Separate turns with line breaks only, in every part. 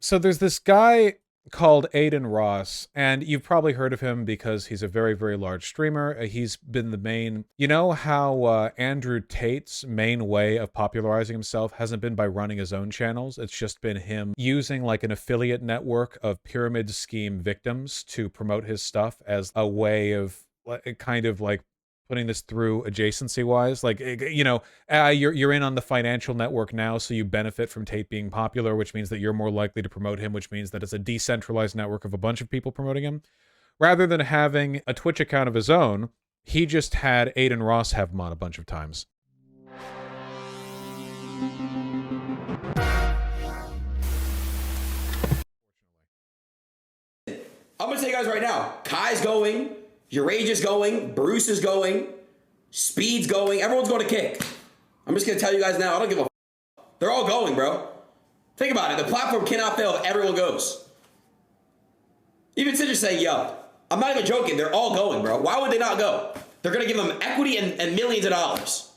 So there's this guy called Adin Ross, and you've probably heard of him because he's a very, very large streamer. He's been the main. You know how Andrew Tate's main way of popularizing himself hasn't been by running his own channels. It's just been him using like an affiliate network of pyramid scheme victims to promote his stuff as a way of kind of like putting this through adjacency wise, like you're in on the financial network now, so you benefit from Tate being popular, which means that you're more likely to promote him, which means that it's a decentralized network of a bunch of people promoting him. Rather than having a Twitch account of his own, he just had Adin Ross have him on a bunch of times.
I'm gonna tell you guys right now, Kai's going, Urage is going, Bruce is going, Speed's going, everyone's going to kick. I'm just gonna tell you guys now, I don't give a f. They're all going, bro. Think about it, the platform cannot fail if everyone goes. Even Sidge is saying, yo, I'm not even joking, they're all going, bro. Why would they not go? They're gonna give them equity and millions of dollars.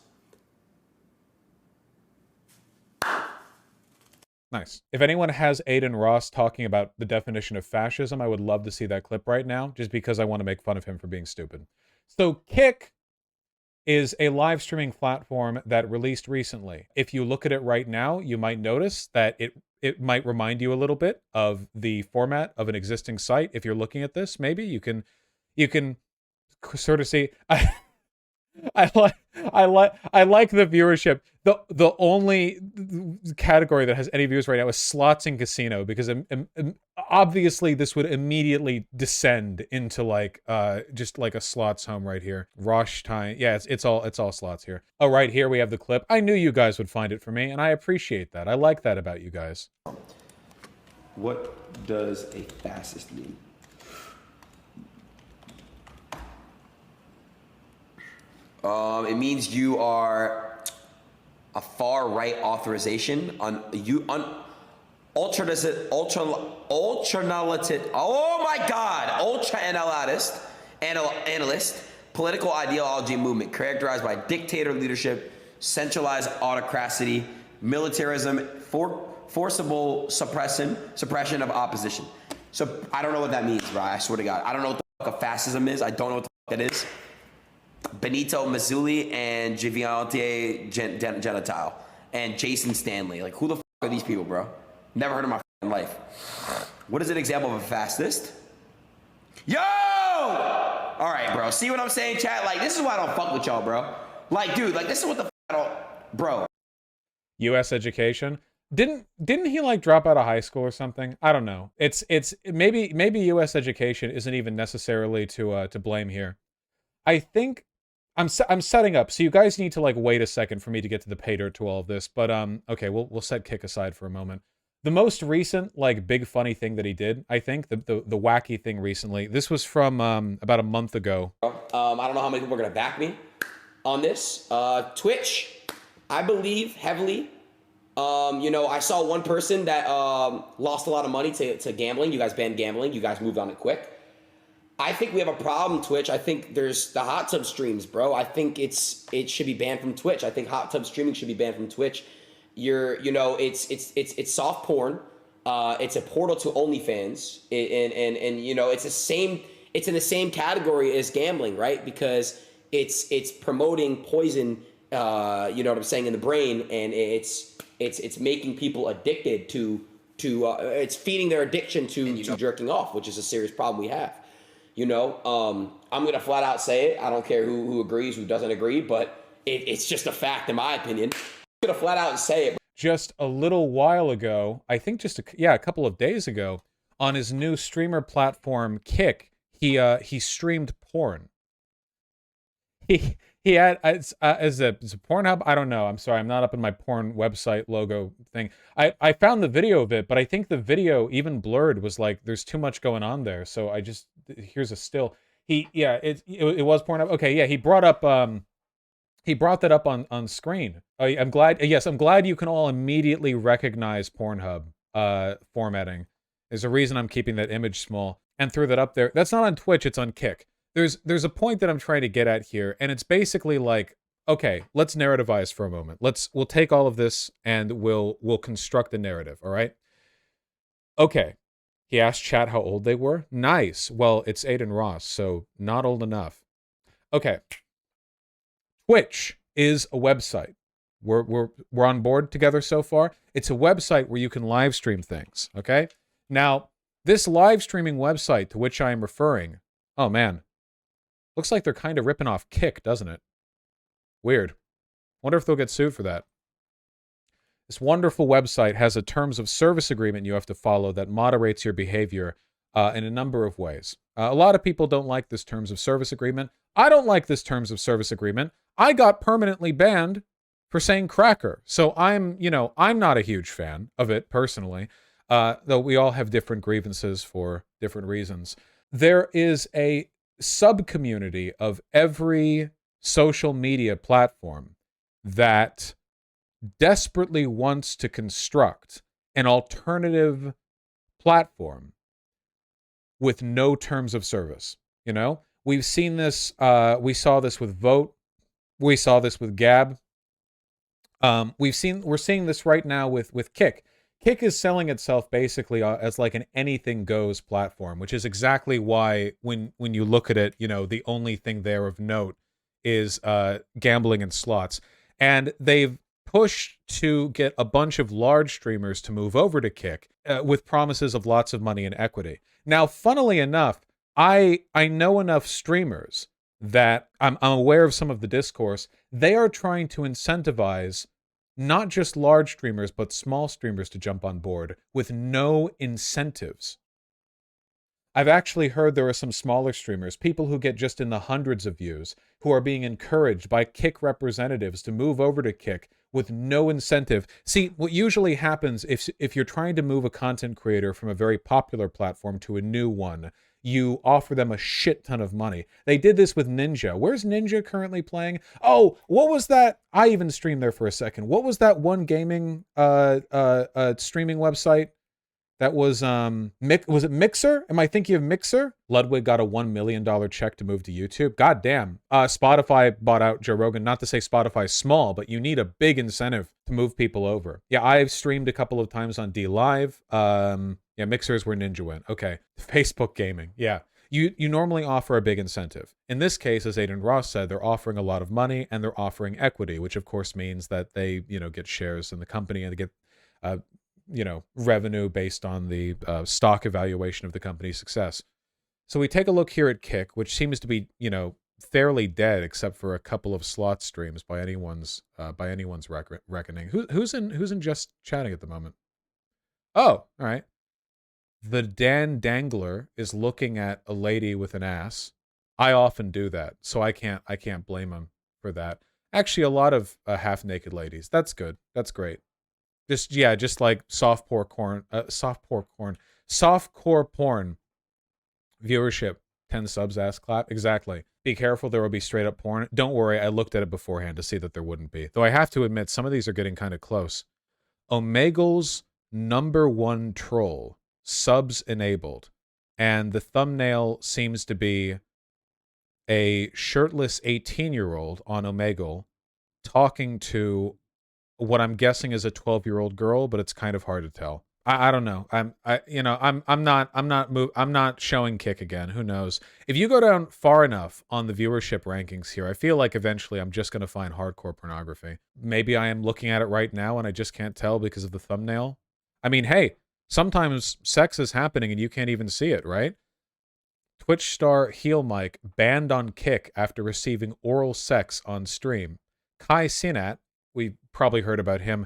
Nice. If anyone has Adin Ross talking about the definition of fascism, I would love to see that clip right now, just because I want to make fun of him for being stupid. So Kick is a live streaming platform that released recently. If you look at it right now, you might notice that it might remind you a little bit of the format of an existing site. If you're looking at this, maybe you can sort of see. I like the viewership. The only category that has any views right now is slots and casino, because obviously this would immediately descend into like just like a slots home right here. Rush time. Yeah, it's all slots here. Oh, right here we have the clip. I knew you guys would find it for me, and I appreciate that. I like that about you guys.
What does a fascist mean? It means you are a far right authorization on ultra analyst political ideology movement characterized by dictator leadership, centralized autocracy, militarism, forcible suppression of opposition. So I don't know what that means, bro. I swear to God, I don't know what the fuck a fascism is. I don't know what the fuck that is. Benito Mazzulli and Giviante Gentile and Jason Stanley. Like, who the fuck are these people, bro? Never heard of my life. What is an example of a fascist? Yo! All right, bro. See what I'm saying, chat? Like, this is why I don't fuck with y'all, bro. Like, dude, like, this is what the fuck I don't... Bro.
U.S. education. Didn't he like drop out of high school or something? I don't know. It's maybe U.S. education isn't even necessarily to blame here. I think I'm setting up, so you guys need to like wait a second for me to get to the pay dirt to all of this. But okay, we'll set Kick aside for a moment. The most recent like big funny thing that he did, I think, the wacky thing recently. This was from about a month ago.
I don't know how many people are gonna back me on this. Twitch, I believe heavily. You know, I saw one person that lost a lot of money to gambling. You guys banned gambling. You guys moved on it quick. I think we have a problem, Twitch. I think there's the hot tub streams, bro. I think it should be banned from Twitch. I think hot tub streaming should be banned from Twitch. It's soft porn. It's a portal to OnlyFans, and you know, it's in the same category as gambling, right? Because it's promoting poison, you know what I'm saying, in the brain, and it's making people addicted to it's feeding their addiction to jerking off, which is a serious problem we have. You know, I'm gonna flat out say it. I don't care who agrees, who doesn't agree, but it's just a fact in my opinion. I'm gonna flat out say it.
Just a little while ago, I think just a couple of days ago, on his new streamer platform Kick, he streamed porn. He had as a Pornhub. I don't know. I'm sorry, I'm not up in my porn website logo thing. I found the video of it, but I think the video, even blurred, was like there's too much going on there. So I just here's a still. It was Pornhub. Okay, yeah, he brought that up on screen. I'm glad. Yes, I'm glad you can all immediately recognize Pornhub formatting. There's a reason I'm keeping that image small and threw that up there. That's not on Twitch. It's on Kick. There's a point that I'm trying to get at here, and it's basically like, okay, let's narrativize for a moment. We'll take all of this and we'll construct a narrative, all right? Okay. He asked chat how old they were. Nice. Well, it's Adin Ross, so not old enough. Okay. Twitch is a website. We're on board together so far. It's a website where you can live stream things, okay? Now, this live streaming website to which I am referring, oh man, looks like they're kind of ripping off Kick, doesn't it? Weird. Wonder if they'll get sued for that. This wonderful website has a terms of service agreement you have to follow that moderates your behavior in a number of ways. A lot of people don't like this terms of service agreement. I don't like this terms of service agreement. I got permanently banned for saying cracker. So I'm not a huge fan of it personally, though we all have different grievances for different reasons. There is a sub-community of every social media platform that desperately wants to construct an alternative platform with no terms of service. We've seen this. We saw this with Vote. We saw this with Gab. We're seeing this right now with Kick. Kick is selling itself basically as like an anything goes platform, which is exactly why when you look at it, the only thing there of note is gambling and slots. And they've pushed to get a bunch of large streamers to move over to Kick with promises of lots of money and equity. Now, funnily enough, I know enough streamers that I'm aware of some of the discourse. They are trying to incentivize not just large streamers, but small streamers to jump on board with no incentives. I've actually heard there are some smaller streamers, people who get just in the hundreds of views, who are being encouraged by Kick representatives to move over to Kick with no incentive. See, what usually happens if you're trying to move a content creator from a very popular platform to a new one, you offer them a shit ton of money. They did this with Ninja. Where's Ninja currently playing? Oh, what was that? I even streamed there for a second. What was that one gaming streaming website? That was was it Mixer? Am I thinking of Mixer? Ludwig got a $1 million check to move to YouTube. God damn. Spotify bought out Joe Rogan. Not to say Spotify's small, but you need a big incentive to move people over. Yeah, I've streamed a couple of times on D Live. Yeah, Mixer is where Ninja went. Okay. Facebook gaming. Yeah. You normally offer a big incentive. In this case, as Adin Ross said, they're offering a lot of money and they're offering equity, which of course means that they, get shares in the company and they get revenue based on the stock evaluation of the company's success. So we take a look here at Kick, which seems to be, fairly dead except for a couple of slot streams by anyone's reckoning. Who's in just chatting at the moment? Oh, all right. The Dan Dangler is looking at a lady with an ass. I often do that, so I can't blame him for that. Actually, a lot of half-naked ladies. That's good. That's great. Just like softcore porn viewership, 10 subs, ass clap. Exactly. Be careful, there will be straight up porn. Don't worry, I looked at it beforehand to see that there wouldn't be. Though I have to admit, some of these are getting kind of close. Omegle's #1 troll, subs enabled. And the thumbnail seems to be a shirtless 18-year-old on Omegle talking to what I'm guessing is a 12-year-old girl, but it's kind of hard to tell. I don't know. I'm not showing Kick again. Who knows? If you go down far enough on the viewership rankings here, I feel like eventually I'm just going to find hardcore pornography. Maybe I am looking at it right now and I just can't tell because of the thumbnail. I mean, hey, sometimes sex is happening and you can't even see it, right? Twitch star Heel Mike banned on Kick after receiving oral sex on stream. Kai Sinat, we probably heard about him,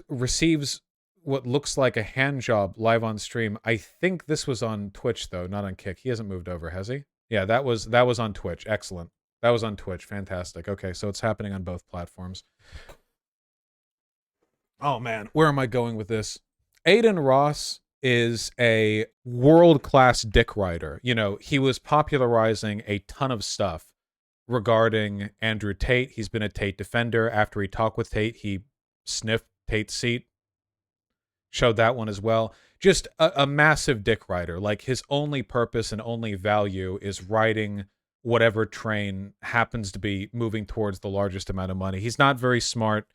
receives what looks like a hand job live on stream. I think this was on Twitch though, not on Kick. He hasn't moved over, has he? Yeah, that was on Twitch. Excellent. That was on Twitch. Fantastic. Okay, so it's happening on both platforms. Oh man, where am I going with this? Adin Ross is a world-class dick rider. He was popularizing a ton of stuff regarding Andrew Tate. He's been a Tate defender. After he talked with Tate, he sniffed Tate's seat. Showed that one as well. Just a massive dick rider. Like, his only purpose and only value is riding whatever train happens to be moving towards the largest amount of money. He's not very smart.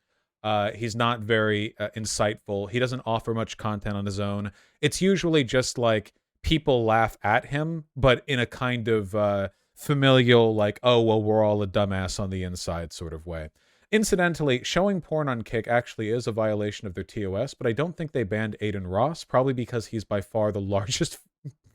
He's not very insightful. He doesn't offer much content on his own. It's usually just like people laugh at him, but in a kind of familial, like, oh, well, we're all a dumbass on the inside sort of way. Incidentally, showing porn on Kick actually is a violation of their TOS, but I don't think they banned Adin Ross, probably because he's by far the largest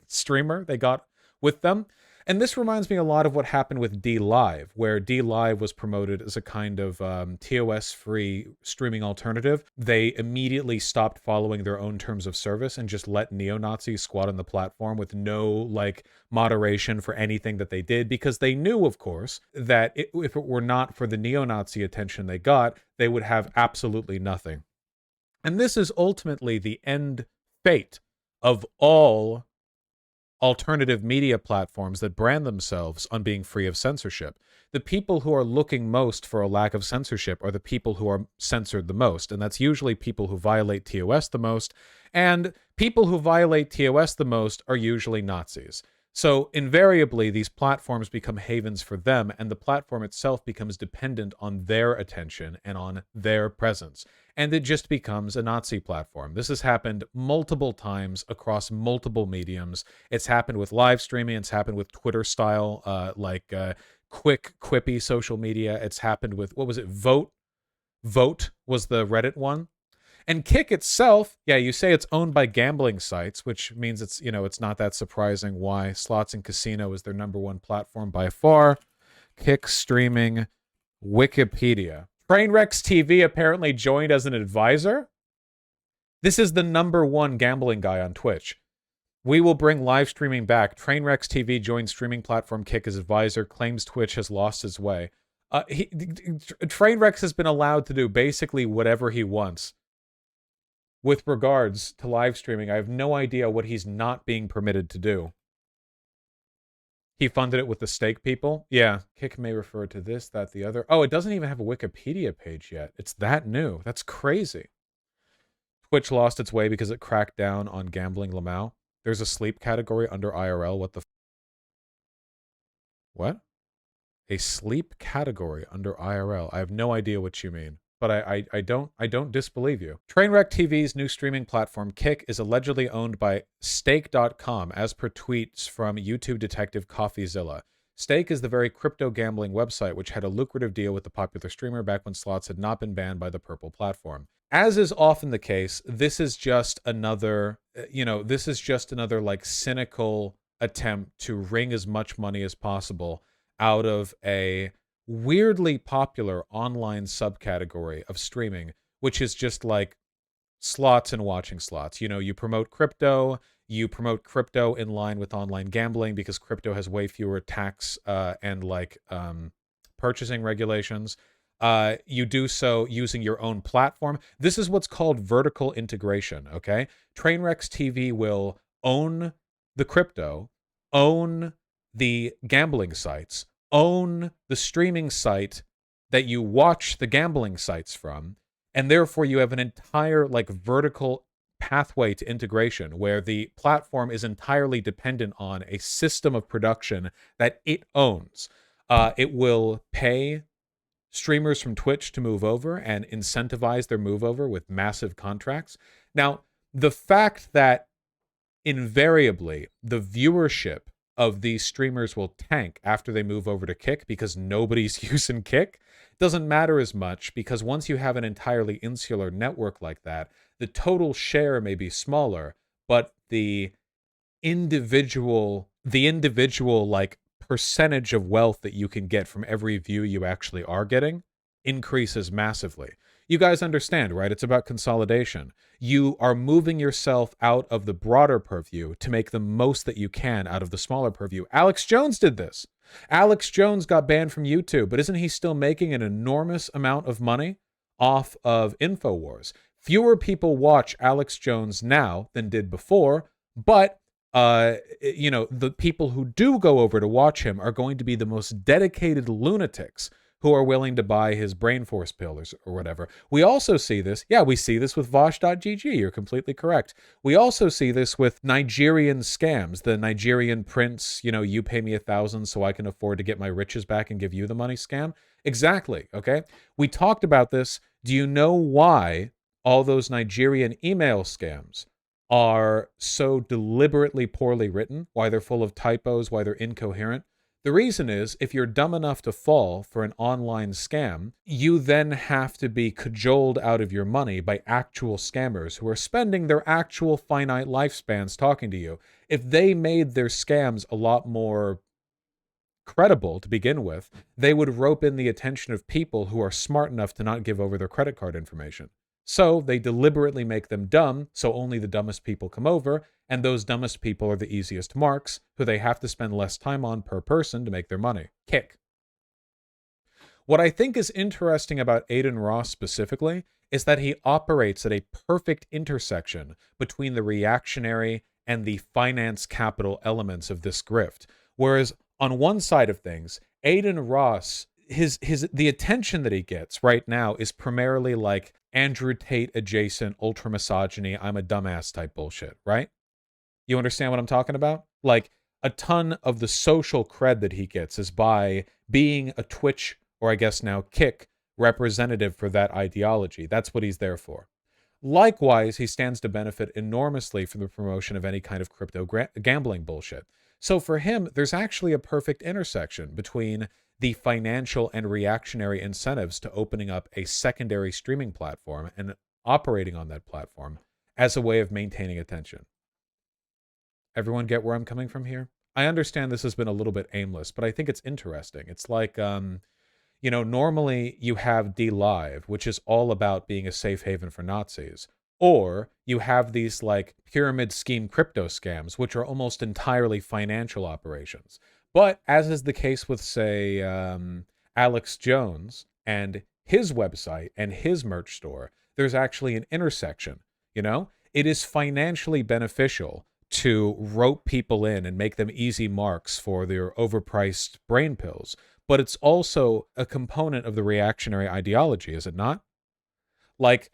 streamer they got with them. And this reminds me a lot of what happened with D Live, where D Live was promoted as a kind of TOS-free streaming alternative. They immediately stopped following their own terms of service and just let neo-Nazis squat on the platform with no, like, moderation for anything that they did, because they knew, of course, that if it were not for the neo-Nazi attention they got, they would have absolutely nothing. And this is ultimately the end fate of all alternative media platforms that brand themselves on being free of censorship. The people who are looking most for a lack of censorship are the people who are censored the most, and that's usually people who violate TOS the most, and people who violate TOS the most are usually Nazis. So invariably, these platforms become havens for them, and the platform itself becomes dependent on their attention and on their presence. And it just becomes a Nazi platform. This has happened multiple times across multiple mediums. It's happened with live streaming. It's happened with Twitter style, quick, quippy social media. It's happened with, what was it, Vote? Vote was the Reddit one. And Kick itself, yeah, you say it's owned by gambling sites, which means it's, you know, it's not that surprising why slots and casino is their #1 platform by far. Kick streaming, Wikipedia. Trainwrecks TV apparently joined as an advisor. This is the #1 gambling guy on Twitch. We will bring live streaming back. Trainwrecks TV joined streaming platform Kick as advisor, claims Twitch has lost its way. Trainwrecks has been allowed to do basically whatever he wants with regards to live streaming. I have no idea what he's not being permitted to do. He funded it with the stake people. Yeah, Kick may refer to this, that, the other. Oh, it doesn't even have a Wikipedia page yet. It's that new. That's crazy. Twitch lost its way because it cracked down on gambling Lamau. There's a sleep category under IRL. What the what? A sleep category under IRL. I have no idea what you mean, but I don't disbelieve you. Trainwreck TV's new streaming platform, Kick, is allegedly owned by Stake.com, as per tweets from YouTube detective CoffeeZilla. Stake is the very crypto gambling website which had a lucrative deal with the popular streamer back when slots had not been banned by the purple platform. As is often the case, this is just another, like cynical attempt to wring as much money as possible out of a weirdly popular online subcategory of streaming, which is just like slots and watching slots. You know, you promote crypto in line with online gambling because crypto has way fewer tax and purchasing regulations. You do so using your own platform. This is what's called vertical integration, okay? Trainwrecks TV will own the crypto, own the gambling sites, own the streaming site that you watch the gambling sites from, and therefore you have an entire vertical pathway to integration where the platform is entirely dependent on a system of production that it owns. It will pay streamers from Twitch to move over and incentivize their move over with massive contracts. Now, the fact that invariably the viewership of these streamers will tank after they move over to Kick because nobody's using Kick doesn't matter as much, because once you have an entirely insular network like that, the total share may be smaller, but the individual percentage of wealth that you can get from every view you actually are getting increases massively. You guys understand, right? It's about consolidation. You are moving yourself out of the broader purview to make the most that you can out of the smaller purview. Alex Jones did this. Alex Jones got banned from YouTube, but isn't he still making an enormous amount of money off of InfoWars? Fewer people watch Alex Jones now than did before, but the people who do go over to watch him are going to be the most dedicated lunatics who are willing to buy his brain force pill or whatever. We also see this. Yeah, we see this with Vaush.gg. You're completely correct. We also see this with Nigerian scams. The Nigerian prince, you pay me 1,000 so I can afford to get my riches back and give you the money scam. Exactly. Okay. We talked about this. Do you know why all those Nigerian email scams are so deliberately poorly written? Why they're full of typos? Why they're incoherent? The reason is if you're dumb enough to fall for an online scam, you then have to be cajoled out of your money by actual scammers who are spending their actual finite lifespans talking to you. If they made their scams a lot more credible to begin with, they would rope in the attention of people who are smart enough to not give over their credit card information. So they deliberately make them dumb, so only the dumbest people come over, and those dumbest people are the easiest marks, who they have to spend less time on per person to make their money. Kick. What I think is interesting about Adin Ross specifically is that he operates at a perfect intersection between the reactionary and the finance capital elements of this grift. Whereas on one side of things, Adin Ross, the attention that he gets right now is primarily like Andrew Tate adjacent ultra misogyny, I'm a dumbass type bullshit, right? You understand what I'm talking about? Like a ton of the social cred that he gets is by being a Twitch, or I guess now Kick, representative for that ideology. That's what he's there for. Likewise, he stands to benefit enormously from the promotion of any kind of crypto gambling bullshit. So for him, there's actually a perfect intersection between the financial and reactionary incentives to opening up a secondary streaming platform and operating on that platform as a way of maintaining attention. Everyone get where I'm coming from here? I understand this has been a little bit aimless, but I think it's interesting. It's like, normally you have DLive, which is all about being a safe haven for Nazis. Or you have these like pyramid scheme crypto scams, which are almost entirely financial operations. But as is the case with, say, Alex Jones and his website and his merch store, there's actually an intersection. It is financially beneficial to rope people in and make them easy marks for their overpriced brain pills. But it's also a component of the reactionary ideology, is it not? Like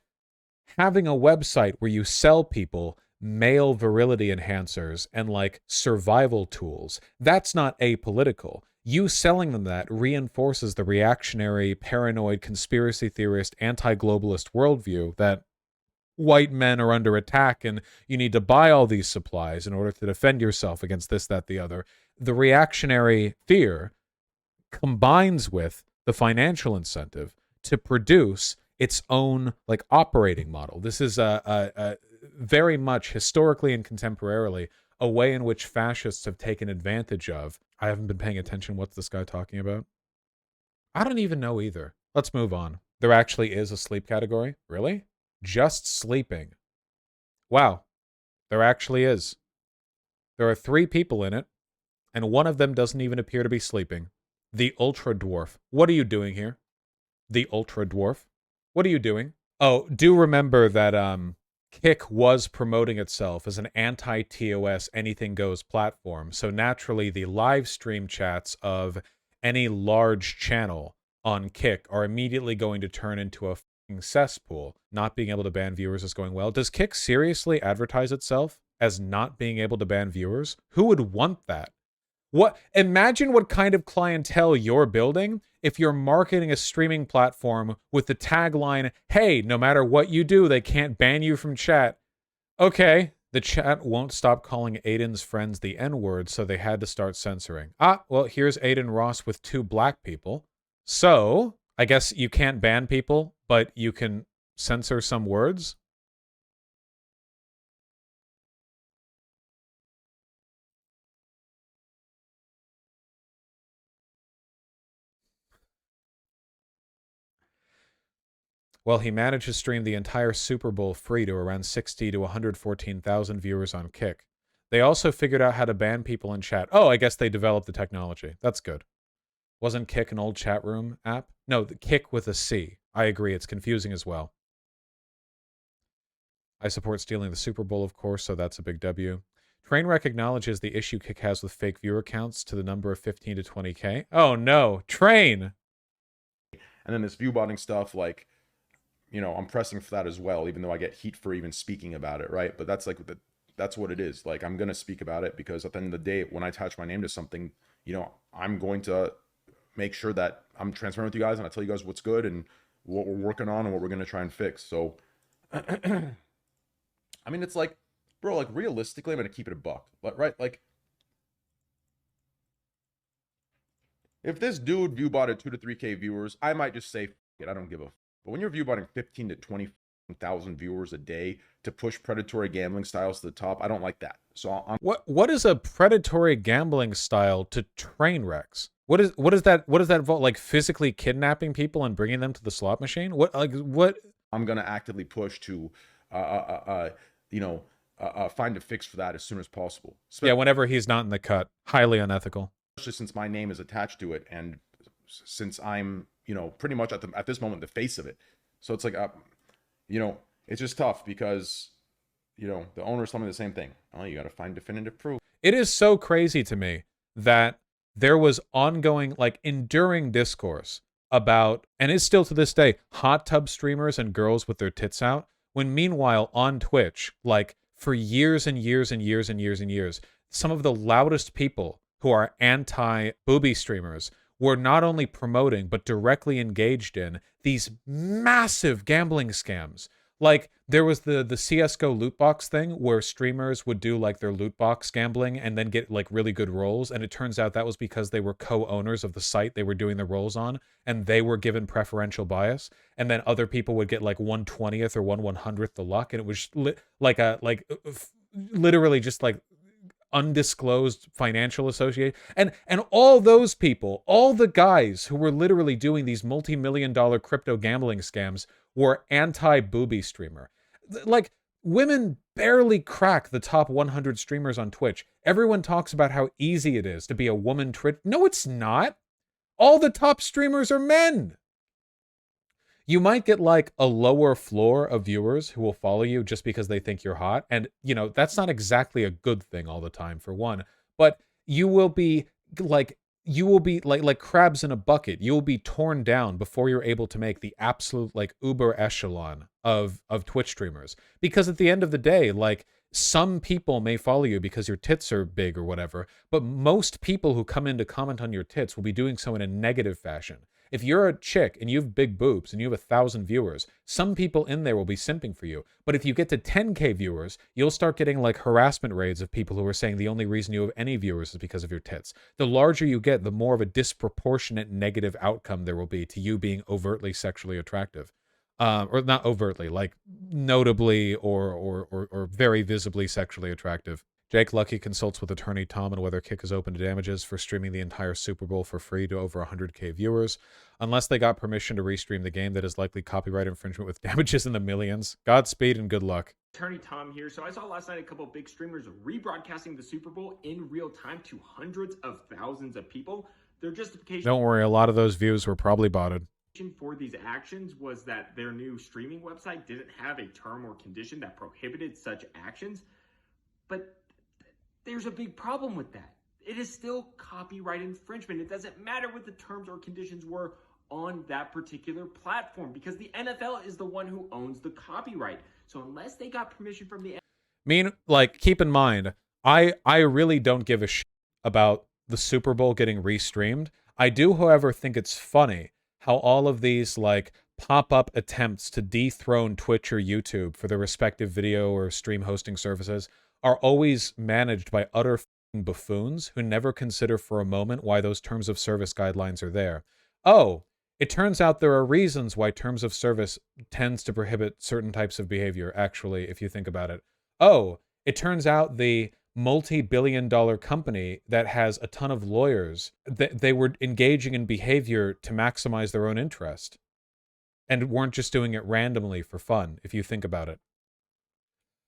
having a website where you sell people male virility enhancers and like survival tools, that's not apolitical. You selling them that reinforces the reactionary, paranoid, conspiracy theorist, anti-globalist worldview that white men are under attack and you need to buy all these supplies in order to defend yourself against this, that, the other. The reactionary fear combines with the financial incentive to produce its own like operating model. This is a very much historically and contemporarily a way in which fascists have taken advantage of. I haven't been paying attention. What's this guy talking about? I don't even know either. Let's move on. There actually is a sleep category? Really? Just sleeping. Wow. There actually is. There are 3 people in it, and one of them doesn't even appear to be sleeping. The Ultra Dwarf. What are you doing here? The Ultra Dwarf. What are you doing? Oh, do remember that Kick was promoting itself as an anti-TOS anything goes platform. So naturally the live stream chats of any large channel on Kick are immediately going to turn into a fucking cesspool. Not being able to ban viewers is going well. Does Kick seriously advertise itself as not being able to ban viewers? Who would want that? Imagine what kind of clientele you're building if you're marketing a streaming platform with the tagline, hey, no matter what you do, they can't ban you from chat. Okay, the chat won't stop calling Adin's friends the N-word, so they had to start censoring. Well, here's Adin Ross with 2 black people. So, I guess you can't ban people, but you can censor some words? Well, he managed to stream the entire Super Bowl free to around 60 to 114,000 viewers on Kick. They also figured out how to ban people in chat. Oh, I guess they developed the technology. That's good. Wasn't Kick an old chat room app? No, the Kick with a C. I agree, it's confusing as well. I support stealing the Super Bowl, of course, so that's a big W. Trainwreck acknowledges the issue Kick has with fake viewer counts to the number of 15 to 20K. Oh no, Train!
And then this view botting stuff, like, I'm pressing for that as well, even though I get heat for even speaking about it, right? But that's that's what it is. Like, I'm going to speak about it because at the end of the day, when I attach my name to something, I'm going to make sure that I'm transparent with you guys and I tell you guys what's good and what we're working on and what we're going to try and fix. So, I mean, it's like, bro, like realistically, I'm going to keep it a buck, but right? Like, if this dude view botted 2 to 3K viewers, I might just say, it, I don't give a. But when you're view botting 15 to 20,000 viewers a day to push predatory gambling styles to the top, I don't like that. So
what is a predatory gambling style to train wrecks? What is that involve? Like physically kidnapping people and bringing them to the slot machine? What?
I'm gonna actively push to, find a fix for that as soon as possible.
Yeah, whenever he's not in the cut, highly unethical.
Especially since my name is attached to it, and since I'm, pretty much at this moment the face of it. So it's like, it's just tough because, the owner's telling me the same thing. Oh, you got to find definitive proof.
It is so crazy to me that there was ongoing, like, enduring discourse about, and is still to this day, hot tub streamers and girls with their tits out, when meanwhile on Twitch, like, for years and years and years and years and years, some of the loudest people who are anti-booby streamers were not only promoting, but directly engaged in these massive gambling scams. Like, there was the CSGO loot box thing where streamers would do, like, their loot box gambling and then get, like, really good rolls, and it turns out that was because they were co-owners of the site they were doing the rolls on, and they were given preferential bias, and then other people would get, like, 1/20th or 1/100th the luck, and it was literally just, like, undisclosed financial associate, and all those people, all the guys who were literally doing these multi-million-dollar crypto gambling scams were anti-booby streamer. Like, women barely crack the top 100 streamers on Twitch. Everyone talks about how easy it is to be a woman Twitch. No, it's not. All the top streamers are men. You might get, like, a lower floor of viewers who will follow you just because they think you're hot. And, that's not exactly a good thing all the time, for one. But you will be like crabs in a bucket. You will be torn down before you're able to make the absolute, like, uber echelon of Twitch streamers. Because at the end of the day, like, some people may follow you because your tits are big or whatever, but most people who come in to comment on your tits will be doing so in a negative fashion. If you're a chick and you have big boobs and you have 1,000 viewers, some people in there will be simping for you. But if you get to 10K viewers, you'll start getting, like, harassment raids of people who are saying the only reason you have any viewers is because of your tits. The larger you get, the more of a disproportionate negative outcome there will be to you being overtly sexually attractive. Or not overtly, like notably or very visibly sexually attractive. Jake Lucky consults with attorney Tom on whether Kick is open to damages for streaming the entire Super Bowl for free to over 100K viewers. Unless they got permission to restream the game, that is likely copyright infringement with damages in the millions. Godspeed and good luck.
Attorney Tom here. So I saw last night a couple big streamers rebroadcasting the Super Bowl in real time to hundreds of thousands of people. Their justification...
Don't worry, a lot of those views were probably botted.
For these actions was that their new streaming website didn't have a term or condition that prohibited such actions. But there's a big problem with that. It is still copyright infringement. It doesn't matter what the terms or conditions were on that particular platform because the NFL is the one who owns the copyright. So unless they got permission from the
keep in mind, I really don't give a shit about the Super Bowl getting restreamed. I do, however, think it's funny how all of these, like, pop-up attempts to dethrone Twitch or YouTube for their respective video or stream hosting services are always managed by utter buffoons who never consider for a moment why those terms of service guidelines are there. Oh, it turns out there are reasons why terms of service tends to prohibit certain types of behavior, actually, if you think about it. Oh, it turns out the multi-billion-dollar company that has a ton of lawyers, they were engaging in behavior to maximize their own interest and weren't just doing it randomly for fun, if you think about it.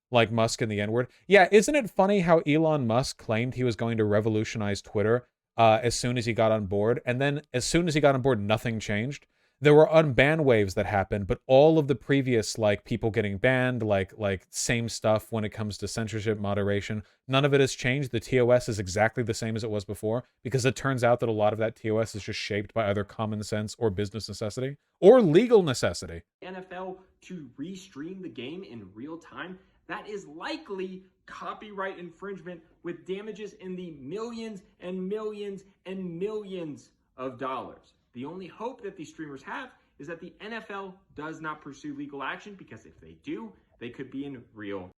Like Musk and the N-word. Yeah, isn't it funny how Elon Musk claimed he was going to revolutionize Twitter as soon as he got on board, and then as soon as he got on board, nothing changed? There were unban waves that happened, but all of the previous, like, people getting banned, like same stuff when it comes to censorship, moderation, none of it has changed. The TOS is exactly the same as it was before, because it turns out that a lot of that TOS is just shaped by either common sense or business necessity, or legal necessity.
NFL to restream the game in real time, that is likely copyright infringement with damages in the millions and millions and millions of dollars. The only hope that these streamers have is that the NFL does not pursue legal action, because if they do, they could be in real.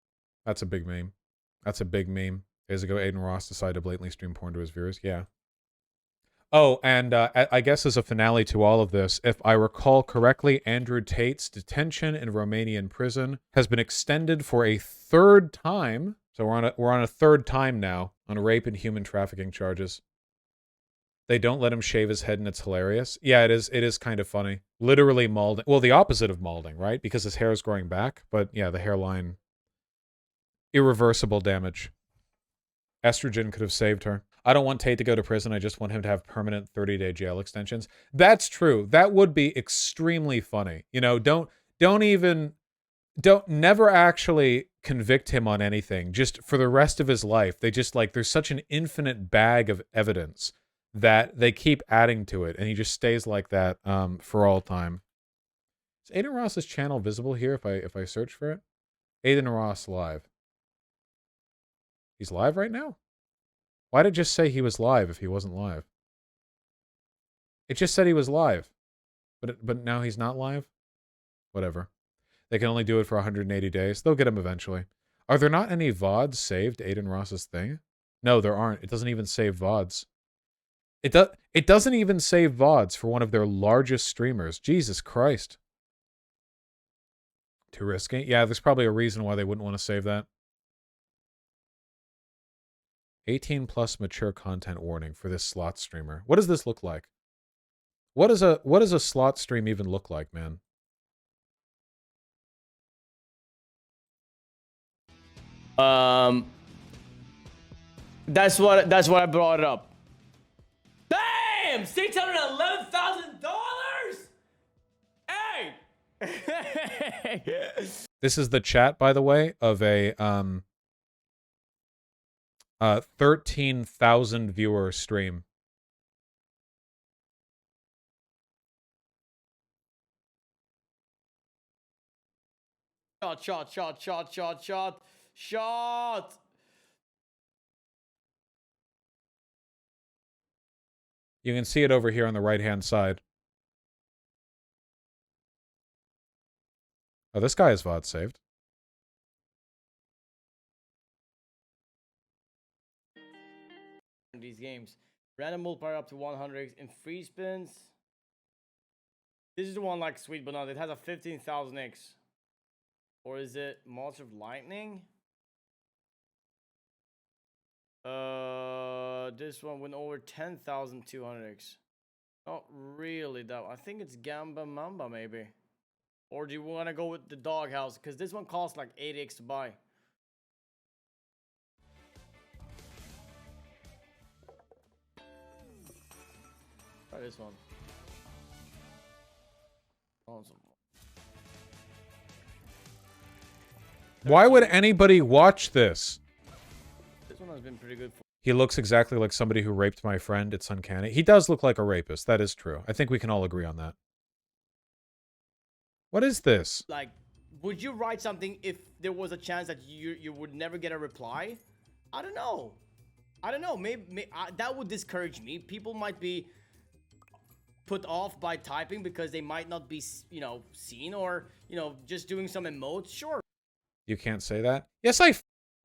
That's a big meme. That's a big meme. Days ago, Adin Ross decided to blatantly stream porn to his viewers. Yeah. Oh, and I guess as a finale to all of this, if I recall correctly, Andrew Tate's detention in Romanian prison has been extended for a third time. So we're on a third time now on rape and human trafficking charges. They don't let him shave his head, and it's hilarious. Yeah, it is kind of funny. Literally malding. Well, the opposite of malding, right? Because his hair is growing back. But yeah, the hairline. Irreversible damage. Estrogen could have saved her. I don't want Tate to go to prison. I just want him to have permanent 30-day jail extensions. That's true. That would be extremely funny. You know, don't never actually convict him on anything. Just for the rest of his life, they just like, there's such an infinite bag of evidence that they keep adding to it, and he just stays like that for all time. Is Adin Ross's channel visible here if I search for it? Adin Ross live. He's live right now? Why did it just say he was live if he wasn't live? It just said he was live. But now he's not live? Whatever. They can only do it for 180 days. They'll get him eventually. Are there not any VODs saved to Adin Ross's thing? No, there aren't. It doesn't even save VODs. It doesn't even save VODs for one of their largest streamers. Jesus Christ. Too risky? Yeah, there's probably a reason why they wouldn't want to save that. 18 plus mature content warning for this slot streamer. What does this look like? What does a slot stream even look like, man?
That's what I brought it up. Damn! $611,000! Hey!
This is the chat, by the way, of a 13,000 viewer stream.
Shot!
You can see it over here on the right-hand side. Oh, this guy is VOD saved.
These games. Random multiplier up to 100 in free spins. This is the one like Sweet Banana. It has a 15,000x. Or is it Monster of Lightning? This one went over 10,200x. Not really that one. I think it's Gamba Mamba maybe. Or do you want to go with the Doghouse? Because this one costs like 80x to buy. Try this one. Awesome.
Why would anybody watch this?
This one has been pretty good for.
He looks exactly like somebody who raped my friend. It's uncanny. He does look like a rapist. That is true. I think we can all agree on that. What is this?
Like, would you write something if there was a chance that you would never get a reply? I don't know. Maybe that would discourage me. People might be put off by typing because they might not be, you know, seen, or, you know, just doing some emotes. Sure.
You can't say that? Yes, I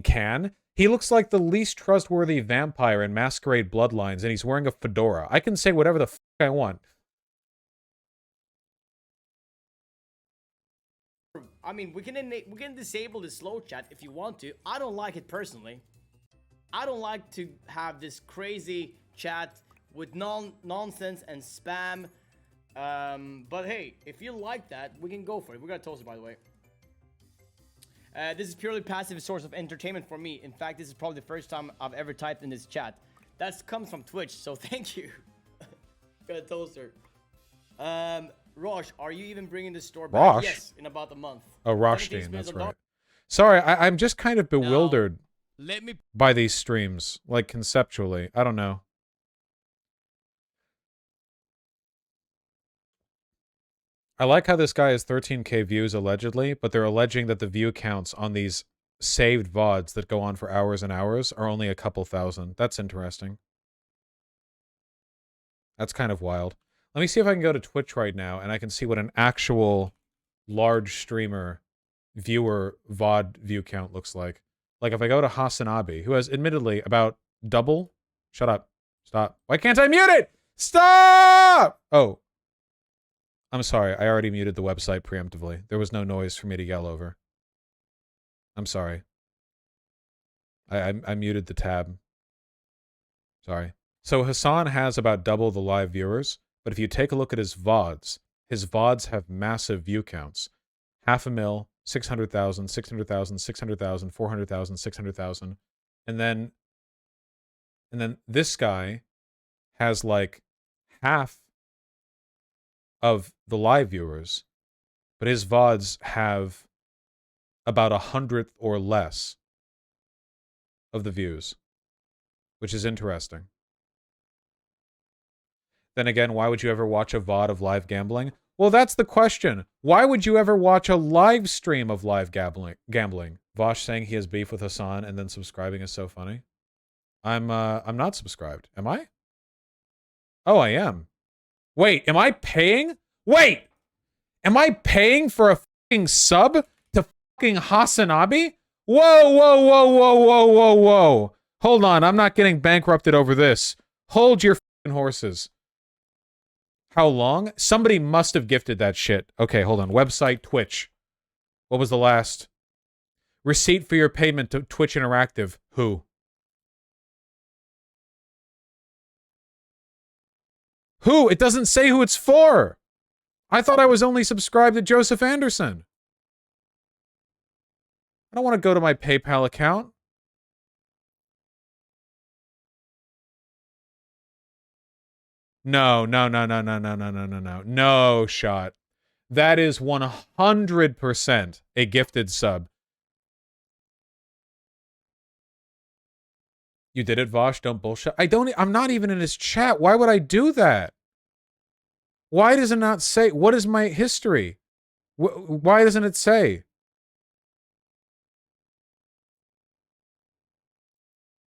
can. He looks like the least trustworthy vampire in Masquerade Bloodlines, and he's wearing a fedora. I can say whatever the I want.
I mean, we can disable the slow chat if you want to. I don't like it personally. I don't like to have this crazy chat with nonsense and spam. But hey, if you like that, we can go for it. We got a toaster, by the way. This is purely passive source of entertainment for me. In fact, this is probably the first time I've ever typed in this chat. That comes from Twitch, so thank you. Got a toaster. Rosh, are you even bringing this store back?
Rosh?
Yes, in about a month.
Oh, Roshstein, that's right. Sorry, I'm just kind of bewildered by these streams, like conceptually. I don't know. I like how this guy has 13k views allegedly, but they're alleging that the view counts on these saved VODs that go on for hours and hours are only a couple thousand. That's interesting. That's kind of wild. Let me see if I can go to Twitch right now and I can see what an actual large streamer viewer VOD view count looks like. Like if I go to Hasanabi, who has admittedly about double... Shut up. Stop. Why can't I mute it? Stop! Oh. I'm sorry. I already muted the website preemptively. There was no noise for me to yell over. I'm sorry. I muted the tab. Sorry. So Hassan has about double the live viewers, but if you take a look at his VODs have massive view counts. 500,000, 600,000, 600,000, 600,000, 400,000, 600,000. And then this guy has like half of the live viewers, but his VODs have about 100th or less of the views, which is interesting. Then again, why would you ever watch a VOD of live gambling? Well, that's the question. Why would you ever watch a live stream of live gambling? Vaush saying he has beef with Hassan and then subscribing is so funny. I'm not subscribed. Am I? Oh, I am. Wait, am I paying? Wait! Am I paying for a fucking sub to fucking Hasanabi? Whoa, whoa, whoa, whoa, whoa, whoa, whoa. Hold on, I'm not getting bankrupted over this. Hold your fucking horses. How long? Somebody must have gifted that shit. Okay, hold on. Website, Twitch. What was the last? Receipt for your payment to Twitch Interactive. Who? Who? It doesn't say who it's for. I thought I was only subscribed to Joseph Anderson. I don't want to go to my PayPal account. No. No shot. That is 100% a gifted sub. You did it, Vaush. Don't bullshit. I'm not even in his chat. Why would I do that? Why does it not say? What is my history? Why doesn't it say?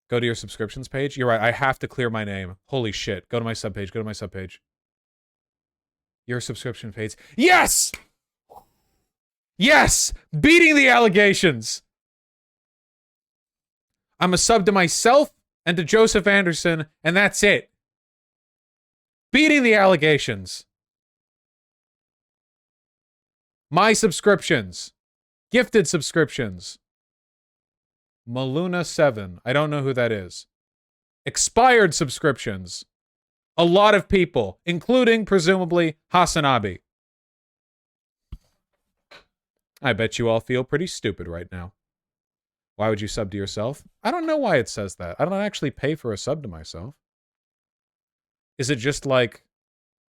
Go to your subscriptions page. You're right. I have to clear my name. Holy shit. Go to my subpage. Go to my subpage. Your subscription page. Yes! Yes! Beating the allegations! I'm a sub to myself and to Joseph Anderson, and that's it. Beating the allegations. My subscriptions. Gifted subscriptions. Maluna7. I don't know who that is. Expired subscriptions. A lot of people, including, presumably, Hasanabi. I bet you all feel pretty stupid right now. Why would you sub to yourself? I don't know why it says that. I don't actually pay for a sub to myself. Is it just like,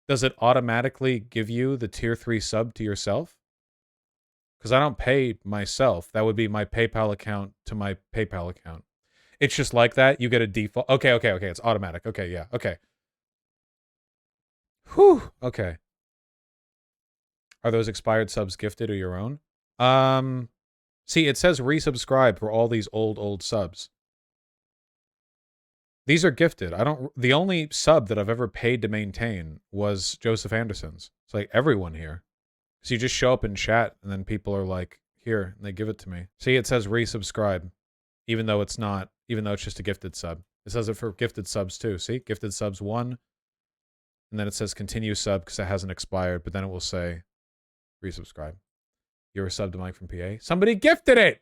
does it automatically give you the tier 3 sub to yourself? Because I don't pay myself. That would be my PayPal account to my PayPal account. It's just like that. You get a default. Okay. It's automatic. Okay, yeah. Okay. Whew. Okay. Are those expired subs gifted or your own? See, it says resubscribe for all these old subs. These are gifted. The only sub that I've ever paid to maintain was Joseph Anderson's. It's like everyone here. So you just show up in chat, and then people are like, here, and they give it to me. See, it says resubscribe, even though it's not, even though it's just a gifted sub. It says it for gifted subs too. See, gifted subs 1, and then it says continue sub because it hasn't expired, but then it will say resubscribe. You're a sub to Mike from PA. Somebody gifted it!